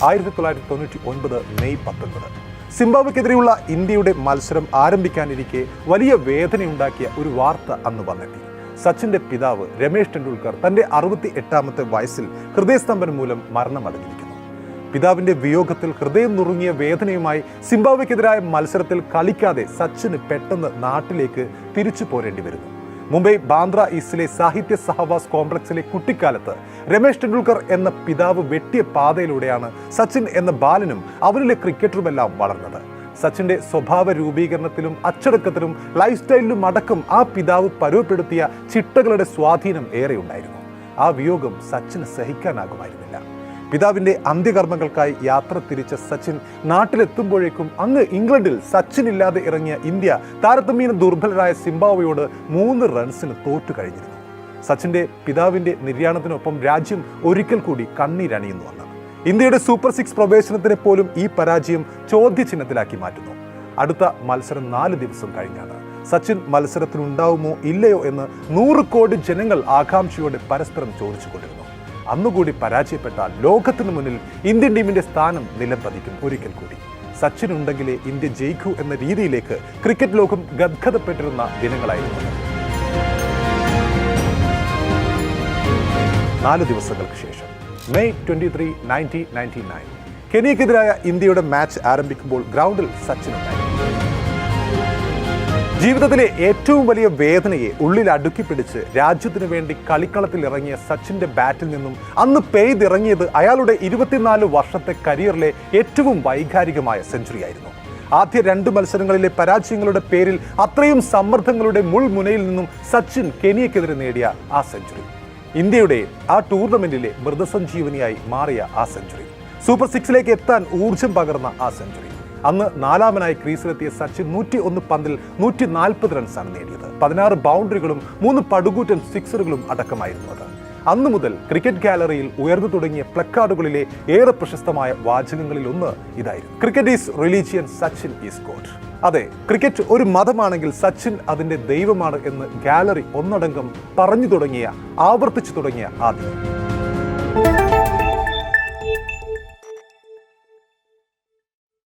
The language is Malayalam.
1999 മെയ് 19. സിംബാബ്വെക്കെതിരെയുള്ള ഇന്ത്യയുടെ മത്സരം ആരംഭിക്കാനിരിക്കെ വലിയ വേദനയുണ്ടാക്കിയ ഒരു വാർത്ത അന്ന് വന്നെത്തി. സച്ചിന്റെ പിതാവ് രമേശ് ടെണ്ടുൽക്കർ തന്റെ 68ാമത്തെ വയസ്സിൽ ഹൃദയസ്തംഭനം മൂലം മരണമടഞ്ഞിരിക്കുന്നു. പിതാവിന്റെ വിയോഗത്തിൽ ഹൃദയം നുറുങ്ങിയ വേദനയുമായി സിംബാബ്വെക്കെതിരായ മത്സരത്തിൽ കളിക്കാതെ സച്ചിന് പെട്ടെന്ന് നാട്ടിലേക്ക് തിരിച്ചു പോരേണ്ടി വരുന്നു. മുംബൈ ബാന്ദ്ര ഈസ്റ്റിലെ സാഹിത്യ സഹവാസ് കോംപ്ലക്സിലെ കുട്ടിക്കാലത്ത് രമേശ് ടെണ്ടുൽക്കർ എന്ന പിതാവ് വെട്ടിയ പാതയിലൂടെയാണ് സച്ചിൻ എന്ന ബാലനും അവനിലെ ക്രിക്കറ്ററുമെല്ലാം വളർന്നത്. സച്ചിന്റെ സ്വഭാവ രൂപീകരണത്തിലും അച്ചടക്കത്തിലും ലൈഫ് സ്റ്റൈലിലും അടക്കം ആ പിതാവ് പരുവപ്പെടുത്തിയ ചിട്ടകളുടെ സ്വാധീനം ഏറെയുണ്ടായിരുന്നു. ആ വിയോഗം സച്ചിന് സഹിക്കാനാകുമായിരുന്നില്ല. പിതാവിന്റെ അന്ത്യകർമ്മങ്ങൾക്കായി യാത്ര തിരിച്ച സച്ചിൻ നാട്ടിലെത്തുമ്പോഴേക്കും അങ്ങ് ഇംഗ്ലണ്ടിൽ സച്ചിൻ ഇല്ലാതെ ഇറങ്ങിയ ഇന്ത്യ താരതമ്യേന ദുർബലരായ സിംബാബ്വെയോട് 3 റൺസിന് തോറ്റു കഴിഞ്ഞിരുന്നു. സച്ചിന്റെ പിതാവിന്റെ നിര്യാണത്തിനൊപ്പം രാജ്യം ഒരിക്കൽ കൂടി കണ്ണീരണിയുന്നു വന്നു. ഇന്ത്യയുടെ സൂപ്പർ 6 പ്രവേശനത്തിനെ പോലും ഈ പരാജയം ചോദ്യചിഹ്നത്തിലാക്കി മാറ്റുന്നു. അടുത്ത മത്സരം 4 ദിവസം കഴിഞ്ഞാണ്. സച്ചിൻ മത്സരത്തിനുണ്ടാവുമോ ഇല്ലയോ എന്ന് 100 കോടി ജനങ്ങൾ ആകാംക്ഷയോടെ പരസ്പരം ചോദിച്ചുകൊണ്ടിരുന്നു. അന്നുകൂടി പരാജയപ്പെട്ടാൽ ലോകത്തിന് മുന്നിൽ ഇന്ത്യൻ ടീമിന്റെ സ്ഥാനം നിലംപതിക്കും. ഒരിക്കൽ കൂടി സച്ചിൻ ഉണ്ടെങ്കിലേ ഇന്ത്യ ജയിക്കൂ എന്ന രീതിയിലേക്ക് ക്രിക്കറ്റ് ലോകം ഗദ്ഗതപ്പെട്ടിരുന്ന ദിനങ്ങളായിരുന്നു. 4 ദിവസങ്ങൾക്ക് ശേഷം മെയ് 23, 1999 കെനിയക്കെതിരായ ഇന്ത്യയുടെ മാച്ച് ആരംഭിക്കുമ്പോൾ ഗ്രൗണ്ടിൽ സച്ചിൻ ഉണ്ടായി. ജീവിതത്തിലെ ഏറ്റവും വലിയ വേദനയെ ഉള്ളിൽ അടുക്കി പിടിച്ച് രാജ്യത്തിനു വേണ്ടി കളിക്കളത്തിൽ ഇറങ്ങിയ സച്ചിന്റെ ബാറ്റിൽ നിന്നും അന്ന് പെയ്തിറങ്ങിയത് അയാളുടെ 24 വർഷത്തെ കരിയറിലെ ഏറ്റവും വൈകാരികമായ സെഞ്ചുറിയായിരുന്നു. ആദ്യ 2 മത്സരങ്ങളിലെ പരാജയങ്ങളുടെ പേരിൽ അത്രയും സമ്മർദ്ദങ്ങളുടെ മുൾമുനയിൽ നിന്നും സച്ചിൻ കെനിയക്കെതിരെ നേടിയ ആ സെഞ്ചുറി, ഇന്ത്യയുടെ ആ ടൂർണമെന്റിലെ മൃതസഞ്ജീവനിയായി മാറിയ ആ സെഞ്ചുറി, സൂപ്പർ 6ലേക്ക് എത്താൻ ഊർജം പകർന്ന ആ സെഞ്ചുറി. അന്ന് 4ാമനായി ക്രീസിലെത്തിയ സച്ചിൻ 101 പന്തിൽ 140 റൺസാണ് നേടിയത്. 16 ബൗണ്ടറികളും 3 പടുകൂറ്റൻ സിക്സറുകളും അടക്കമായിരുന്നു അത്. അന്നു മുതൽ ക്രിക്കറ്റ് ഗാലറിയിൽ ഉയർന്നു തുടങ്ങിയ പ്ലക്കാർഡുകളിലെ ഏറെ പ്രശസ്തമായ വാചകങ്ങളിൽ ഒന്ന് ഇതായിരുന്നു: cricket is religion, Sachin is God. അതെ, ക്രിക്കറ്റ് ഒരു മതമാണെങ്കിൽ സച്ചിൻ അതിന്റെ ദൈവമാണ് എന്ന് ഗാലറി ഒന്നടങ്കം പറഞ്ഞു തുടങ്ങിയ, ആവർത്തിച്ചു തുടങ്ങിയ ആദ്യം.